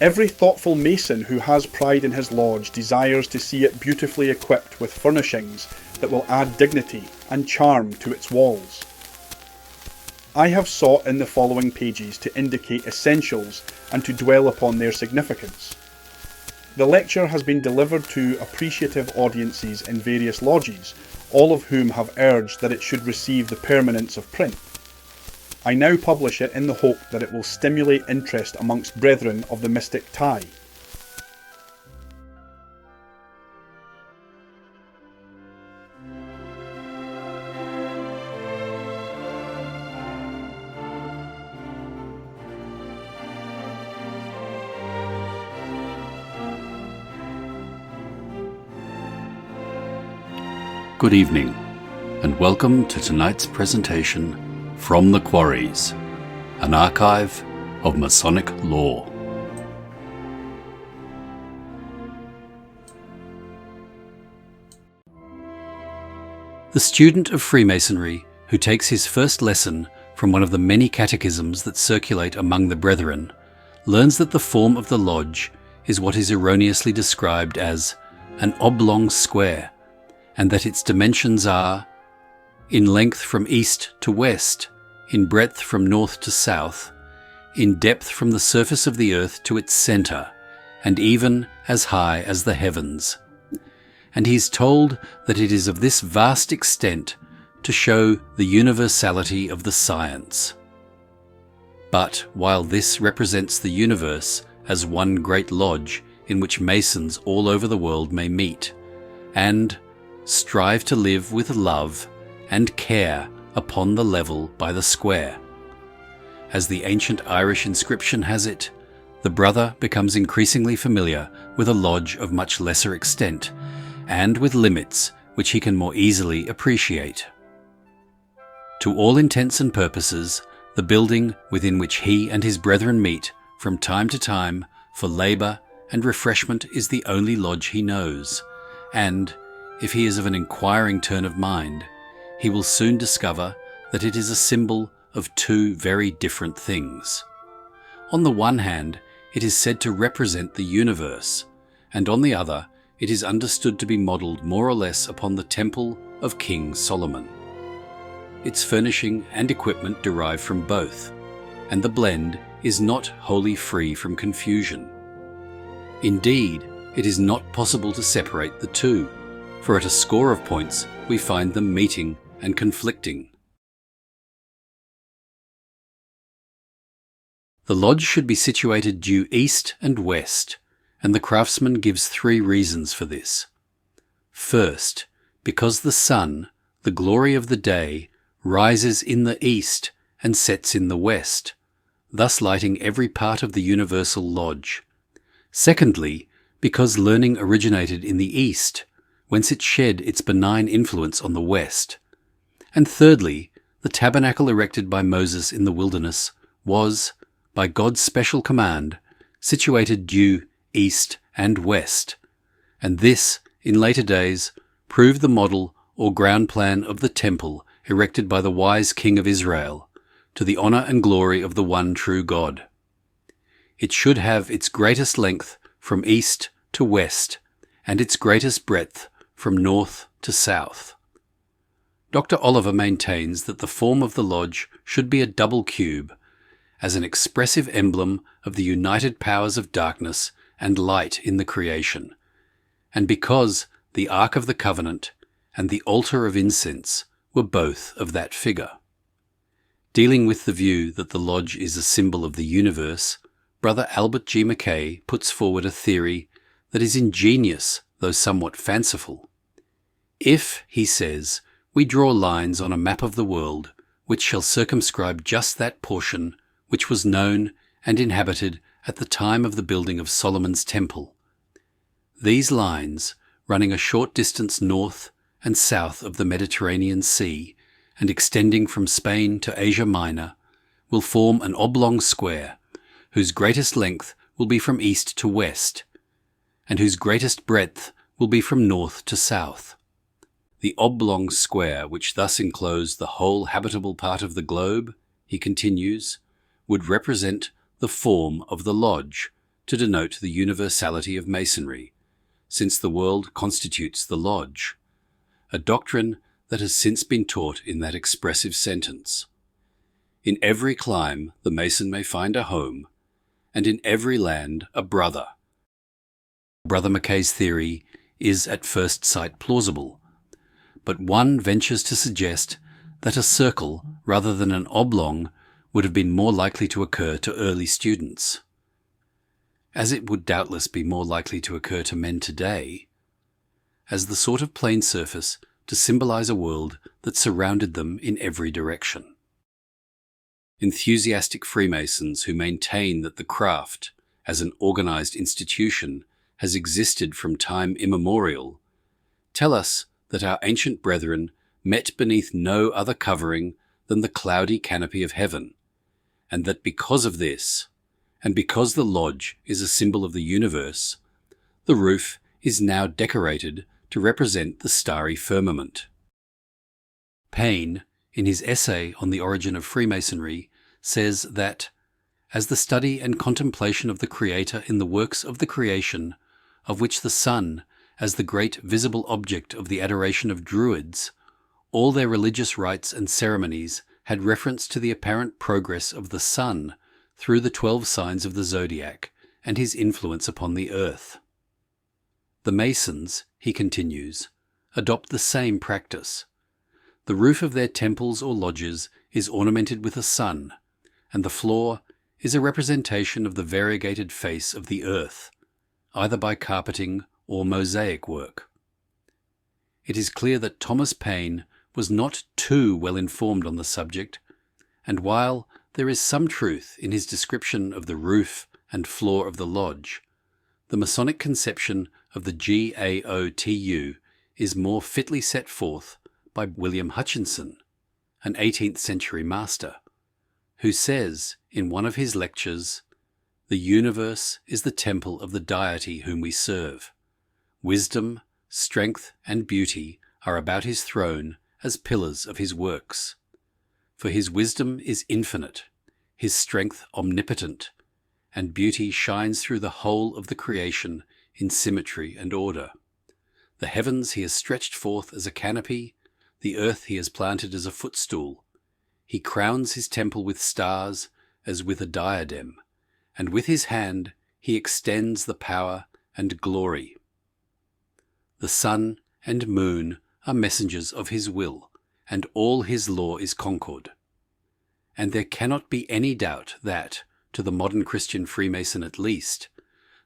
Every thoughtful Mason who has pride in his lodge desires to see it beautifully equipped with furnishings that will add dignity and charm to its walls. I have sought in the following pages to indicate essentials and to dwell upon their significance. The lecture has been delivered to appreciative audiences in various lodges, all of whom have urged that it should receive the permanence of print. I now publish it in the hope that it will stimulate interest amongst brethren of the mystic tie. Good evening, and welcome to tonight's presentation from the Quarries, an archive of Masonic lore. The student of Freemasonry who takes his first lesson from one of the many catechisms that circulate among the brethren learns that the form of the lodge is what is erroneously described as an oblong square, and that its dimensions are in length from east to west, in breadth from north to south, in depth from the surface of the earth to its centre, and even as high as the heavens. And he is told that it is of this vast extent to show the universality of the science. But while this represents the universe as one great lodge in which Masons all over the world may meet, and strive to live with love and care upon the level by the square. As the ancient Irish inscription has it, the brother becomes increasingly familiar with a lodge of much lesser extent, and with limits which he can more easily appreciate. To all intents and purposes, the building within which he and his brethren meet from time to time for labour and refreshment is the only lodge he knows, and if he is of an inquiring turn of mind, he will soon discover that it is a symbol of two very different things. On the one hand, it is said to represent the universe, and on the other, it is understood to be modelled more or less upon the temple of King Solomon. Its furnishing and equipment derive from both, and the blend is not wholly free from confusion. Indeed, it is not possible to separate the two, for at a score of points we find them meeting and conflicting. The lodge should be situated due east and west, and the craftsman gives 3 reasons for this. First, because the sun, the glory of the day, rises in the east and sets in the west, thus lighting every part of the universal lodge. Secondly, because learning originated in the east, whence it shed its benign influence on the west. And thirdly, the tabernacle erected by Moses in the wilderness was, by God's special command, situated due east and west, and this, in later days, proved the model or ground plan of the temple erected by the wise king of Israel, to the honour and glory of the one true God. It should have its greatest length from east to west, and its greatest breadth from north to south. Dr. Oliver maintains that the form of the lodge should be a double cube, as an expressive emblem of the united powers of darkness and light in the creation, and because the Ark of the Covenant and the altar of incense were both of that figure. Dealing with the view that the lodge is a symbol of the universe, Brother Albert G. Mackay puts forward a theory that is ingenious though somewhat fanciful. If, he says, we draw lines on a map of the world which shall circumscribe just that portion which was known and inhabited at the time of the building of Solomon's temple, these lines, running a short distance north and south of the Mediterranean Sea and extending from Spain to Asia Minor, will form an oblong square whose greatest length will be from east to west, and whose greatest breadth will be from north to south. The oblong square which thus enclosed the whole habitable part of the globe, he continues, would represent the form of the lodge, to denote the universality of Masonry, since the world constitutes the lodge, a doctrine that has since been taught in that expressive sentence. In every clime the Mason may find a home, and in every land a brother. Brother Mackay's theory is at first sight plausible, but one ventures to suggest that a circle rather than an oblong would have been more likely to occur to early students, as it would doubtless be more likely to occur to men today, as the sort of plane surface to symbolize a world that surrounded them in every direction. Enthusiastic Freemasons who maintain that the craft, as an organized institution, has existed from time immemorial, tell us that our ancient brethren met beneath no other covering than the cloudy canopy of heaven, and that because of this, and because the lodge is a symbol of the universe, the roof is now decorated to represent the starry firmament. Payne, in his essay on the origin of Freemasonry, says that, as the study and contemplation of the Creator in the works of the creation, of which the sun, as the great visible object of the adoration of Druids, all their religious rites and ceremonies had reference to the apparent progress of the sun through the 12 signs of the zodiac and his influence upon the earth. The Masons, he continues, adopt the same practice. The roof of their temples or lodges is ornamented with a sun, and the floor is a representation of the variegated face of the earth, either by carpeting or mosaic work. It is clear that Thomas Paine was not too well informed on the subject, and while there is some truth in his description of the roof and floor of the lodge, the Masonic conception of the GAOTU is more fitly set forth by William Hutchinson, an 18th century master, who says in one of his lectures, "The universe is the temple of the deity whom we serve. Wisdom, strength, and beauty are about his throne as pillars of his works. For his wisdom is infinite, his strength omnipotent, and beauty shines through the whole of the creation in symmetry and order. The heavens he has stretched forth as a canopy, the earth he has planted as a footstool. He crowns his temple with stars as with a diadem, and with his hand he extends the power and glory. The sun and moon are messengers of his will, and all his law is concord. And there cannot be any doubt that, to the modern Christian Freemason at least,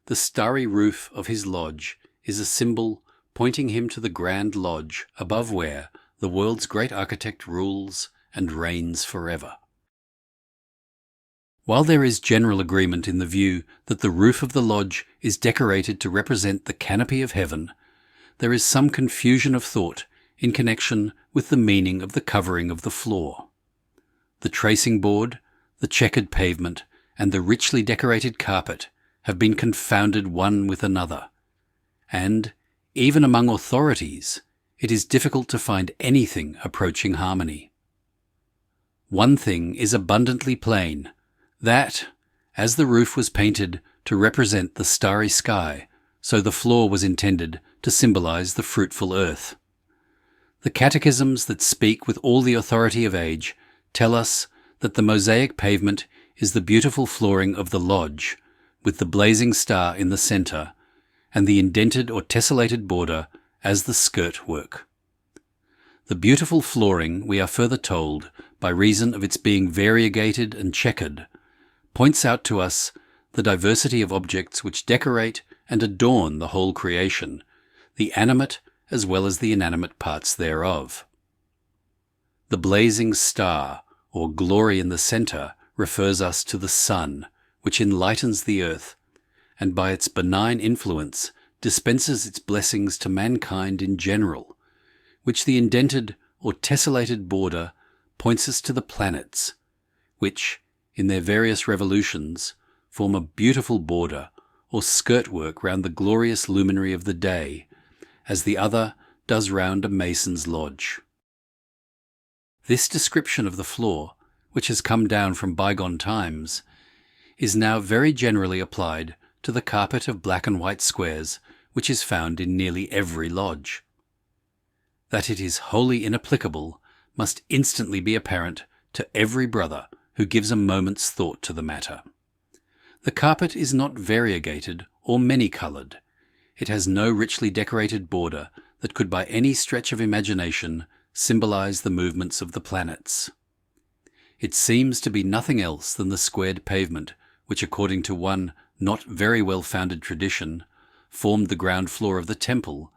the starry roof of his lodge is a symbol pointing him to the grand lodge above where the world's great architect rules and reigns forever." While there is general agreement in the view that the roof of the lodge is decorated to represent the canopy of heaven, there is some confusion of thought in connection with the meaning of the covering of the floor. The tracing board, the checkered pavement, and the richly decorated carpet have been confounded one with another, and, even among authorities, it is difficult to find anything approaching harmony. One thing is abundantly plain, that, as the roof was painted to represent the starry sky, so the floor was intended to symbolize the fruitful earth. The catechisms that speak with all the authority of age tell us that the mosaic pavement is the beautiful flooring of the lodge, with the blazing star in the center, and the indented or tessellated border as the skirt work. The beautiful flooring, we are further told, by reason of its being variegated and checkered, points out to us the diversity of objects which decorate and adorn the whole creation, the animate as well as the inanimate parts thereof. The blazing star, or glory in the center, refers us to the sun, which enlightens the earth, and by its benign influence dispenses its blessings to mankind in general, which the indented or tessellated border points us to the planets, which, in their various revolutions, form a beautiful border or skirt work round the glorious luminary of the day, as the other does round a mason's lodge. This description of the floor, which has come down from bygone times, is now very generally applied to the carpet of black and white squares which is found in nearly every lodge. That it is wholly inapplicable must instantly be apparent to every brother who gives a moment's thought to the matter. The carpet is not variegated or many-coloured. It has no richly decorated border that could by any stretch of imagination symbolize the movements of the planets. It seems to be nothing else than the squared pavement which, according to one not very well-founded tradition, formed the ground floor of the temple,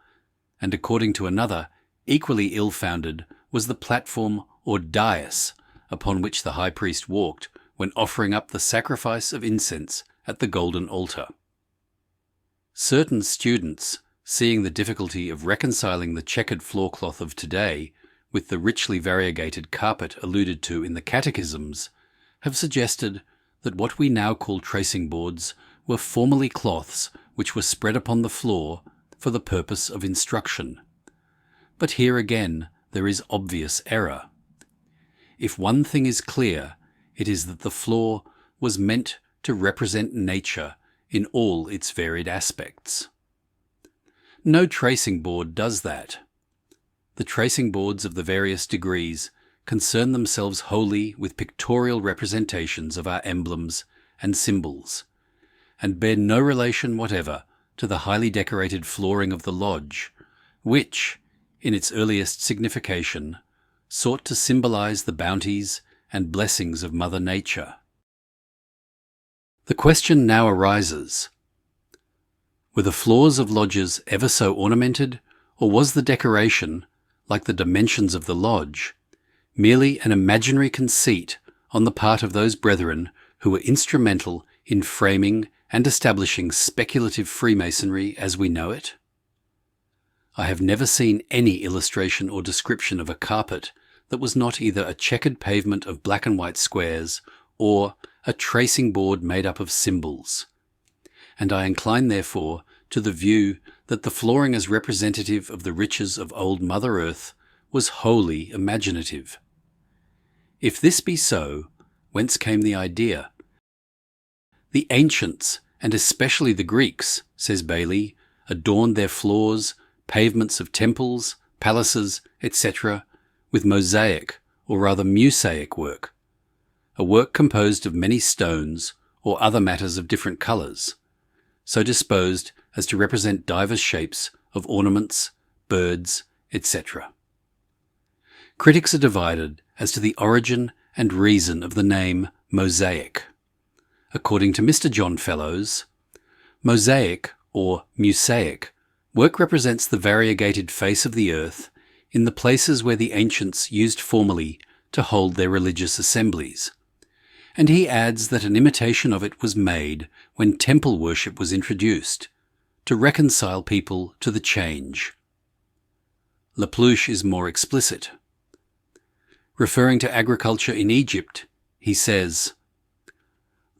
and according to another, equally ill-founded, was the platform or dais upon which the high priest walked when offering up the sacrifice of incense at the golden altar. Certain students, seeing the difficulty of reconciling the checkered floorcloth of today with the richly variegated carpet alluded to in the catechisms, have suggested that what we now call tracing boards were formerly cloths which were spread upon the floor for the purpose of instruction. But here again there is obvious error. If one thing is clear, it is that the floor was meant to represent nature in all its varied aspects. No tracing board does that. The tracing boards of the various degrees concern themselves wholly with pictorial representations of our emblems and symbols, and bear no relation whatever to the highly decorated flooring of the lodge, which, in its earliest signification, sought to symbolize the bounties and blessings of Mother Nature. The question now arises: were the floors of lodges ever so ornamented, or was the decoration, like the dimensions of the lodge, merely an imaginary conceit on the part of those brethren who were instrumental in framing and establishing speculative Freemasonry as we know it? I have never seen any illustration or description of a carpet that was not either a checkered pavement of black and white squares or a tracing board made up of symbols, and I incline therefore to the view that the flooring as representative of the riches of old Mother Earth was wholly imaginative. If this be so, whence came the idea? The ancients, and especially the Greeks, says Bailey, adorned their floors, pavements of temples, palaces, etc., with mosaic, or rather mosaic work, a work composed of many stones or other matters of different colours, so disposed as to represent divers shapes of ornaments, birds, etc. Critics are divided as to the origin and reason of the name mosaic. According to Mr. John Fellows, mosaic, or mosaic, work represents the variegated face of the earth in the places where the ancients used formerly to hold their religious assemblies, and he adds that an imitation of it was made when temple worship was introduced, to reconcile people to the change. Lapluche is more explicit. Referring to agriculture in Egypt, he says,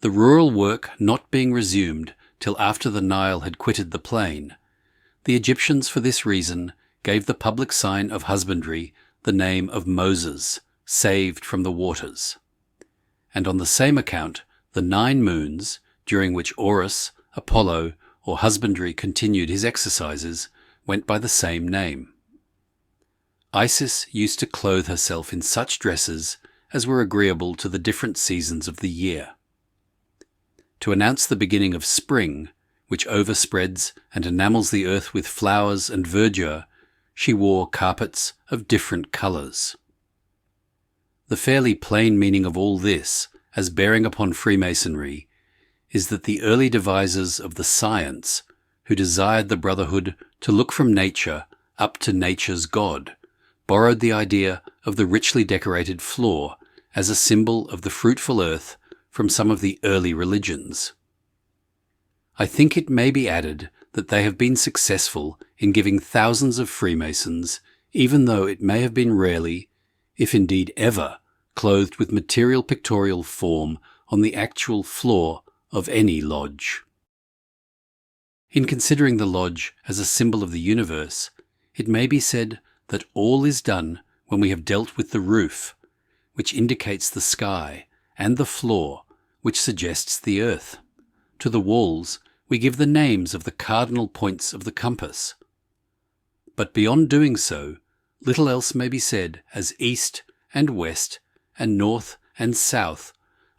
"The rural work not being resumed till after the Nile had quitted the plain, the Egyptians for this reason gave the public sign of husbandry the name of Moses, saved from the waters. And on the same account the 9 moons, during which Horus, Apollo, or husbandry continued his exercises, went by the same name. Isis used to clothe herself in such dresses as were agreeable to the different seasons of the year. To announce the beginning of spring, which overspreads and enamels the earth with flowers and verdure, she wore carpets of different colours." The fairly plain meaning of all this, as bearing upon Freemasonry, is that the early devisers of the science, who desired the brotherhood to look from nature up to nature's God, borrowed the idea of the richly decorated floor as a symbol of the fruitful earth from some of the early religions. I think it may be added that they have been successful in giving thousands of Freemasons, even though it may have been rarely, if indeed ever, clothed with material pictorial form on the actual floor of any lodge. In considering the lodge as a symbol of the universe, it may be said that all is done when we have dealt with the roof, which indicates the sky, and the floor, which suggests the earth, to the walls, we give the names of the cardinal points of the compass. But beyond doing so, little else may be said, as east and west and north and south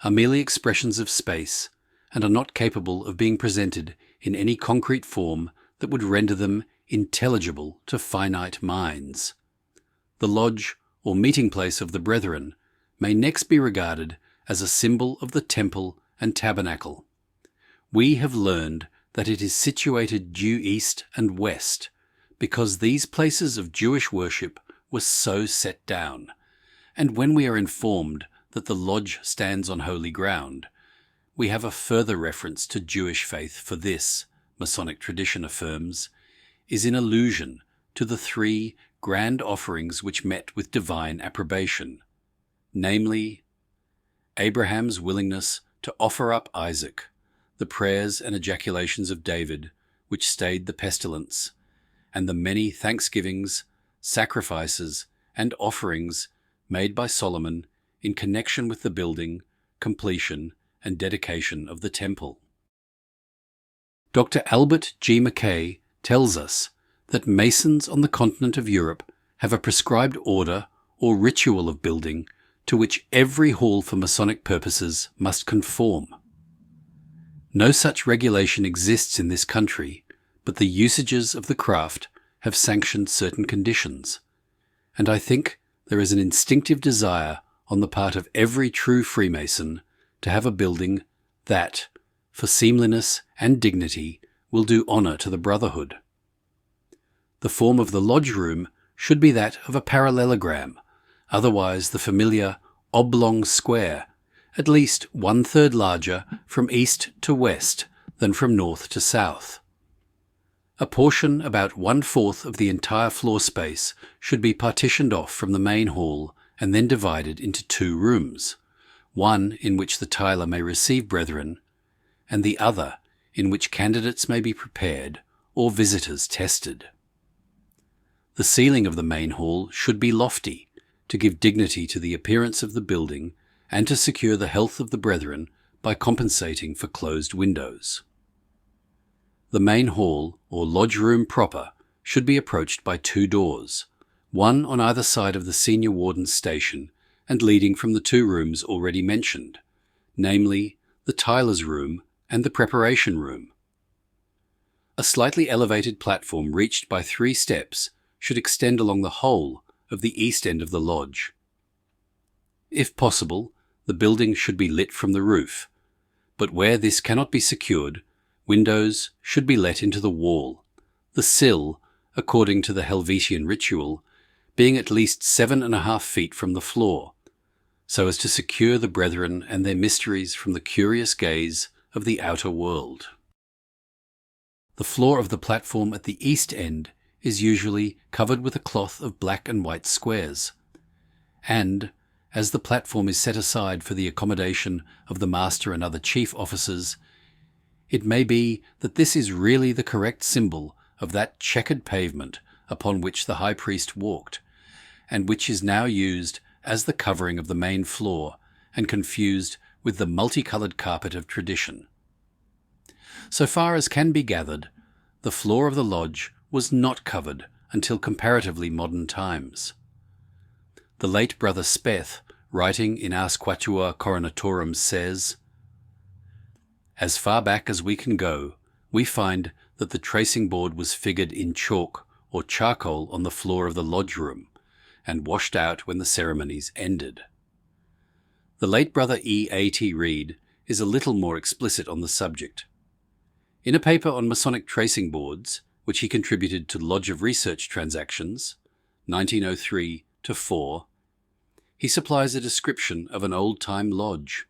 are merely expressions of space and are not capable of being presented in any concrete form that would render them intelligible to finite minds. The lodge or meeting place of the brethren may next be regarded as a symbol of the temple and tabernacle. We have learned that it is situated due east and west because these places of Jewish worship were so set down, and when we are informed that the lodge stands on holy ground, we have a further reference to Jewish faith, for this, Masonic tradition affirms, is in allusion to the three grand offerings which met with divine approbation, namely, Abraham's willingness to offer up Isaac, the prayers and ejaculations of David, which stayed the pestilence, and the many thanksgivings, sacrifices, and offerings made by Solomon in connection with the building, completion, and dedication of the temple. Dr. Albert G. Mackay tells us that Masons on the continent of Europe have a prescribed order or ritual of building to which every hall for Masonic purposes must conform. No such regulation exists in this country, but the usages of the craft have sanctioned certain conditions, and I think there is an instinctive desire on the part of every true Freemason to have a building that, for seemliness and dignity, will do honour to the brotherhood. The form of the lodge room should be that of a parallelogram, otherwise the familiar oblong square, at least 1/3 larger from east to west than from north to south. A portion about 1/4 of the entire floor space should be partitioned off from the main hall and then divided into 2 rooms, one in which the tiler may receive brethren, and the other in which candidates may be prepared or visitors tested. The ceiling of the main hall should be lofty, to give dignity to the appearance of the building and to secure the health of the brethren by compensating for closed windows. The main hall, or lodge room proper, should be approached by 2 doors, one on either side of the senior warden's station and leading from the 2 rooms already mentioned, namely the tiler's room and the preparation room. A slightly elevated platform reached by 3 steps should extend along the whole of the east end of the lodge. If possible, the building should be lit from the roof, but where this cannot be secured, windows should be let into the wall, the sill, according to the Helvetian ritual, being at least 7.5 feet from the floor, so as to secure the brethren and their mysteries from the curious gaze of the outer world. The floor of the platform at the east end is usually covered with a cloth of black and white squares, and, as the platform is set aside for the accommodation of the master and other chief officers, it may be that this is really the correct symbol of that checkered pavement upon which the high priest walked, and which is now used as the covering of the main floor and confused with the multicolored carpet of tradition. So far as can be gathered, the floor of the lodge was not covered until comparatively modern times. The late Brother Speth, writing in Ars Quatuor Coronatorum, says, "As far back as we can go, we find that the tracing board was figured in chalk or charcoal on the floor of the lodge room, and washed out when the ceremonies ended." The late Brother E.A.T. Reed is a little more explicit on the subject. In a paper on Masonic tracing boards, which he contributed to Lodge of Research Transactions, 1903-4, he supplies a description of an old-time lodge.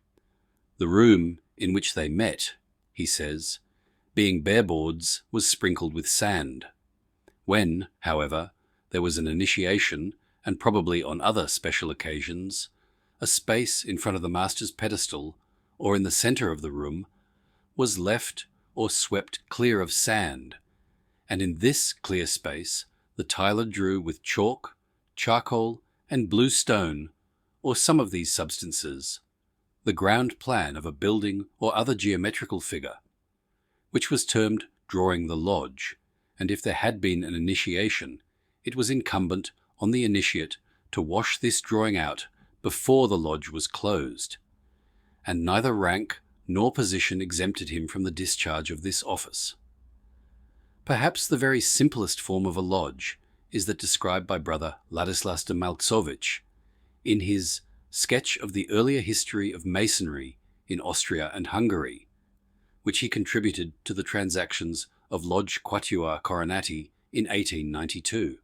The room in which they met, he says, being bare boards, was sprinkled with sand. When, however, there was an initiation, and probably on other special occasions, a space in front of the master's pedestal, or in the centre of the room, was left or swept clear of sand, and in this clear space the tiler drew with chalk, charcoal, and blue stone, or some of these substances, the ground plan of a building or other geometrical figure. which was termed drawing the lodge, and if there had been an initiation, it was incumbent on the initiate to wash this drawing out before the lodge was closed, and neither rank nor position exempted him from the discharge of this office. Perhaps the very simplest form of a lodge is that described by Brother Ladislas de Maltzovich in his Sketch of the Earlier History of Masonry in Austria and Hungary, which he contributed to the Transactions of Lodge Quatuor Coronati in 1892.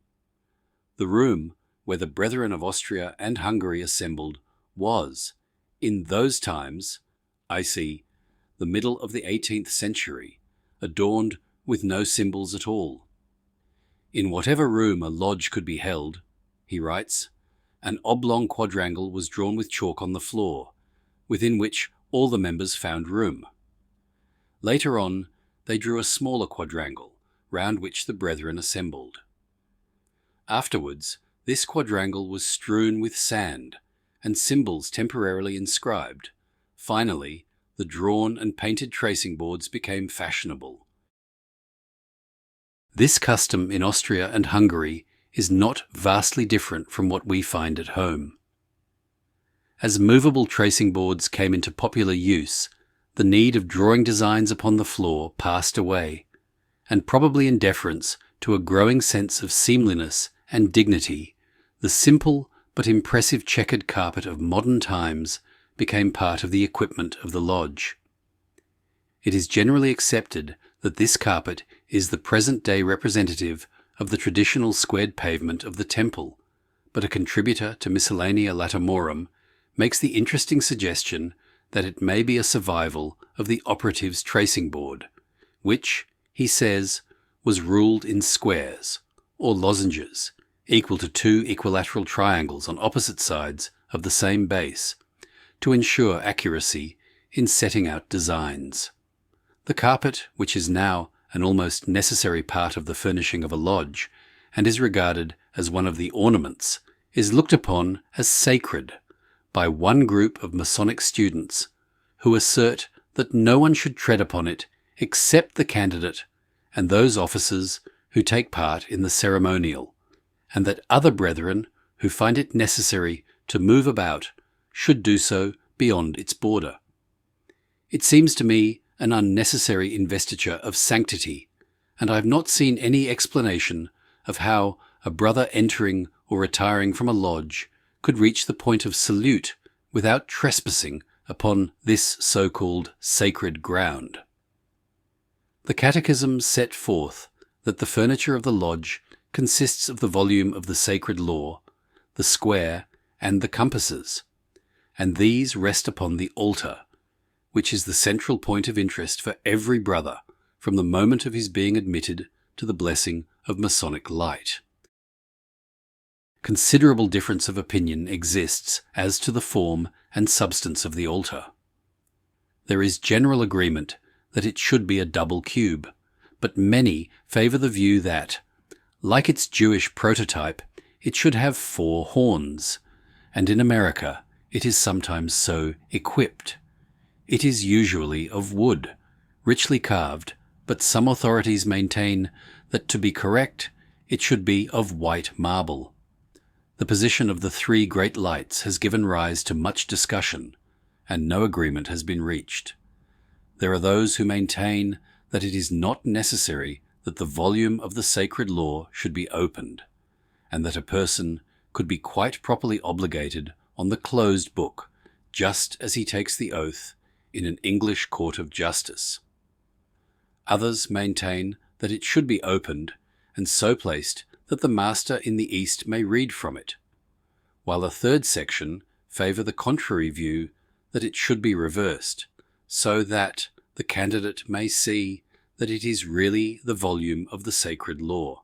The room where the Brethren of Austria and Hungary assembled was, in those times, i.e., the middle of the 18th century, adorned with no symbols at all. In whatever room a lodge could be held, he writes, an oblong quadrangle was drawn with chalk on the floor, within which all the members found room. Later on, they drew a smaller quadrangle, round which the brethren assembled. Afterwards, this quadrangle was strewn with sand, and symbols temporarily inscribed. Finally, the drawn and painted tracing boards became fashionable. This custom in Austria and Hungary is not vastly different from what we find at home. As movable tracing boards came into popular use, the need of drawing designs upon the floor passed away, and probably in deference to a growing sense of seemliness and dignity, the simple but impressive checkered carpet of modern times became part of the equipment of the lodge. It is generally accepted that this carpet is the present-day representative of the traditional squared pavement of the temple, but a contributor to Miscellanea Latomorum makes the interesting suggestion that it may be a survival of the operative's tracing board, which, he says, was ruled in squares, or lozenges, equal to two equilateral triangles on opposite sides of the same base, to ensure accuracy in setting out designs. The carpet, which is now an almost necessary part of the furnishing of a lodge, and is regarded as one of the ornaments, is looked upon as sacred by one group of Masonic students who assert that no one should tread upon it except the candidate and those officers who take part in the ceremonial, and that other brethren who find it necessary to move about should do so beyond its border. It seems to me an unnecessary investiture of sanctity, and I have not seen any explanation of how a brother entering or retiring from a lodge could reach the point of salute without trespassing upon this so-called sacred ground. The Catechism set forth that the furniture of the lodge consists of the volume of the sacred law, the square, and the compasses, and these rest upon the altar, which is the central point of interest for every brother from the moment of his being admitted to the blessing of Masonic light. Considerable difference of opinion exists as to the form and substance of the altar. There is general agreement that it should be a double cube, but many favour the view that, like its Jewish prototype, it should have 4 horns, and in America it is sometimes so equipped. It is usually of wood, richly carved, but some authorities maintain that to be correct, it should be of white marble. The position of the 3 great lights has given rise to much discussion, and no agreement has been reached. There are those who maintain that it is not necessary that the volume of the sacred law should be opened, and that a person could be quite properly obligated on the closed book, just as he takes the oath in an English court of justice. Others maintain that it should be opened and so placed that the master in the East may read from it, while a third section favour the contrary view that it should be reversed, so that the candidate may see that it is really the volume of the sacred law.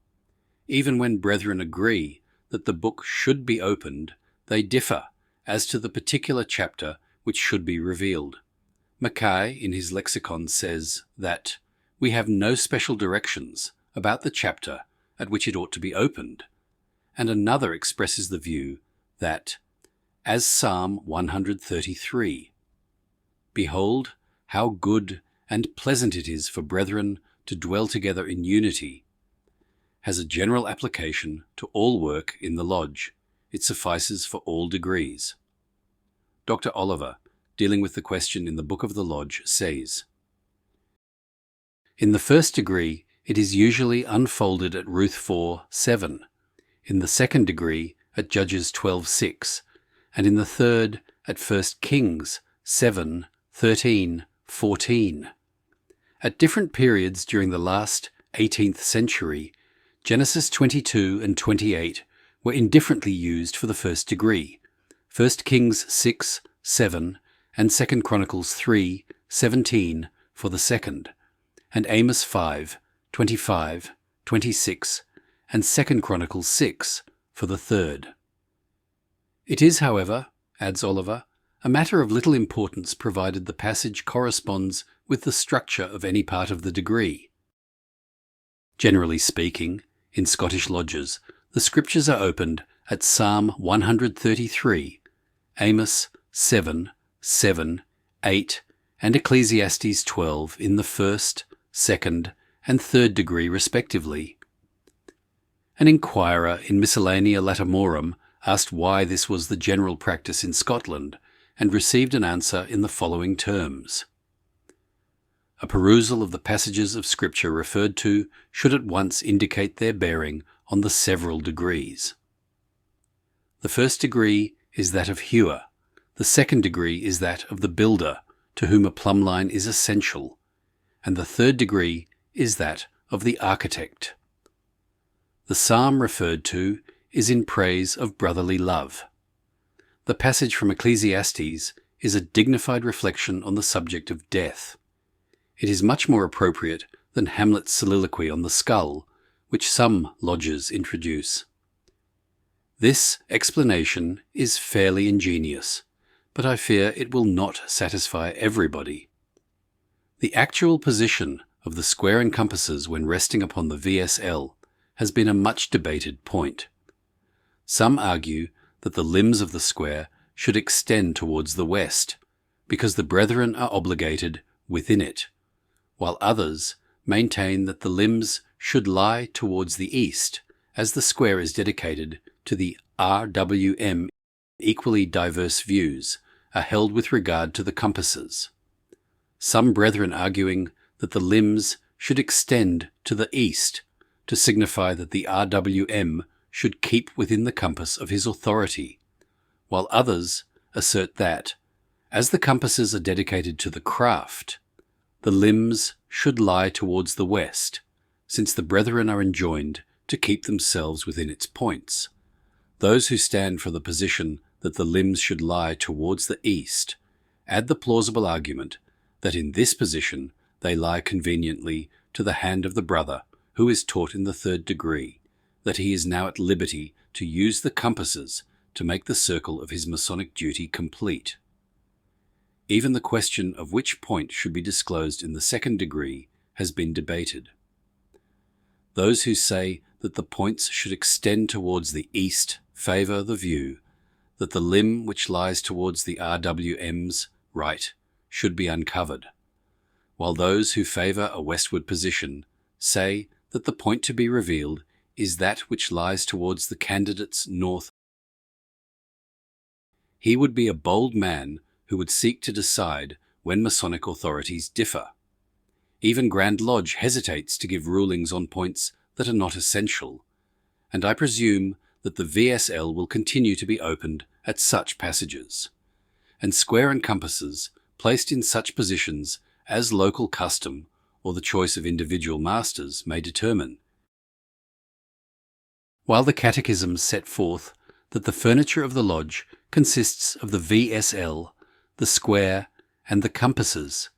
Even when brethren agree that the book should be opened, they differ as to the particular chapter which should be revealed. Mackay, in his lexicon, says that we have no special directions about the chapter at which it ought to be opened, and another expresses the view that, as Psalm 133, "Behold, how good and pleasant it is for brethren to dwell together in unity, has a general application to all work in the lodge. It suffices for all degrees. Dr. Oliver, dealing with the question in the Book of the Lodge, says, in the first degree, it is usually unfolded at Ruth 4:7, in the second degree at Judges 12:6, and in the third at 1 Kings 7:13, 14. At different periods during the last 18th century, Genesis 22 and 28 were indifferently used for the first degree, 1 Kings 6:7, and 2 Chronicles 3:17 for the second, and Amos 5:25, 26, and 2 Chronicles 6 for the third. It is, however, adds Oliver, a matter of little importance provided the passage corresponds with the structure of any part of the degree. Generally speaking, in Scottish lodges, the scriptures are opened at Psalm 133, Amos 7:7, 8, and Ecclesiastes 12 in the first, second, and third degree respectively. An inquirer in Miscellanea Latimorum asked why this was the general practice in Scotland, and received an answer in the following terms. A perusal of the passages of Scripture referred to should at once indicate their bearing on the several degrees. The first degree is that of hewer, the second degree is that of the builder, to whom a plumb line is essential, and the third degree is that of the architect. The psalm referred to is in praise of brotherly love. The passage from Ecclesiastes is a dignified reflection on the subject of death. It is much more appropriate than Hamlet's soliloquy on the skull, which some lodges introduce. This explanation is fairly ingenious, but I fear it will not satisfy everybody. The actual position of the square and compasses when resting upon the VSL has been a much debated point. Some argue that the limbs of the square should extend towards the west, because the brethren are obligated within it, while others maintain that the limbs should lie towards the east, as the square is dedicated to the RWM. Equally diverse views are held with regard to the compasses. Some brethren arguing that the limbs should extend to the east to signify that the RWM should keep within the compass of his authority, while others assert that, as the compasses are dedicated to the craft, the limbs should lie towards the west, since the brethren are enjoined to keep themselves within its points. Those who stand for the position that the limbs should lie towards the east add the plausible argument that in this position they lie conveniently to the hand of the brother who is taught in the third degree, that he is now at liberty to use the compasses to make the circle of his Masonic duty complete. Even the question of which point should be disclosed in the second degree has been debated. Those who say that the points should extend towards the east favour the view that the limb which lies towards the RWM's right should be uncovered, while those who favour a westward position say that the point to be revealed is that which lies towards the candidate's north. He would be a bold man who would seek to decide when Masonic authorities differ. Even Grand Lodge hesitates to give rulings on points that are not essential, and I presume that the VSL will continue to be opened at such passages, and square and compasses placed in such positions as local custom or the choice of individual masters may determine. While the catechisms set forth that the furniture of the lodge consists of the VSL, the square, and the compasses,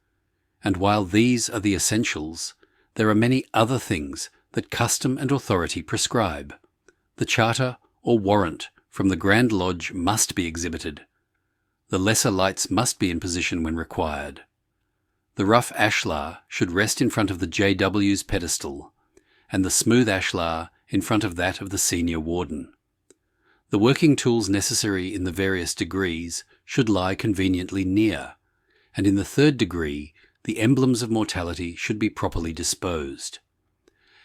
and while these are the essentials, there are many other things that custom and authority prescribe. The charter or warrant from the Grand Lodge must be exhibited. The lesser lights must be in position when required. The rough ashlar should rest in front of the JW's pedestal, and the smooth ashlar in front of that of the senior warden. The working tools necessary in the various degrees should lie conveniently near, and in the third degree the emblems of mortality should be properly disposed.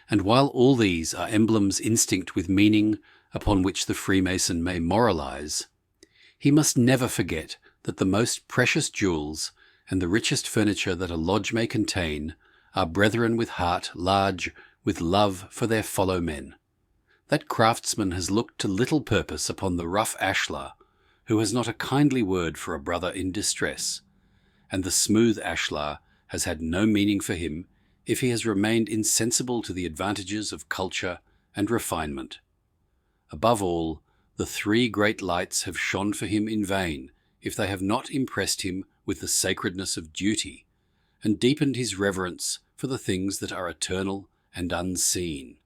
And while all these are emblems instinct with meaning upon which the Freemason may moralize, he must never forget that the most precious jewels and the richest furniture that a lodge may contain are brethren with heart large with love for their fellow men. That craftsman has looked to little purpose upon the rough ashlar, who has not a kindly word for a brother in distress, and the smooth ashlar has had no meaning for him if he has remained insensible to the advantages of culture and refinement. Above all, the three great lights have shone for him in vain if they have not impressed him with the sacredness of duty, and deepened his reverence for the things that are eternal and unseen.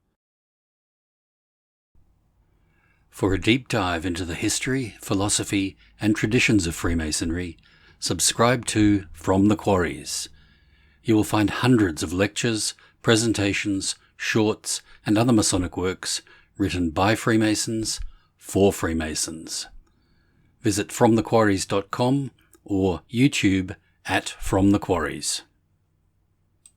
For a deep dive into the history, philosophy, and traditions of Freemasonry, subscribe to From the Quarries. You will find hundreds of lectures, presentations, shorts, and other Masonic works written by Freemasons for Freemasons. Visit fromthequarries.com or YouTube at From the Quarries.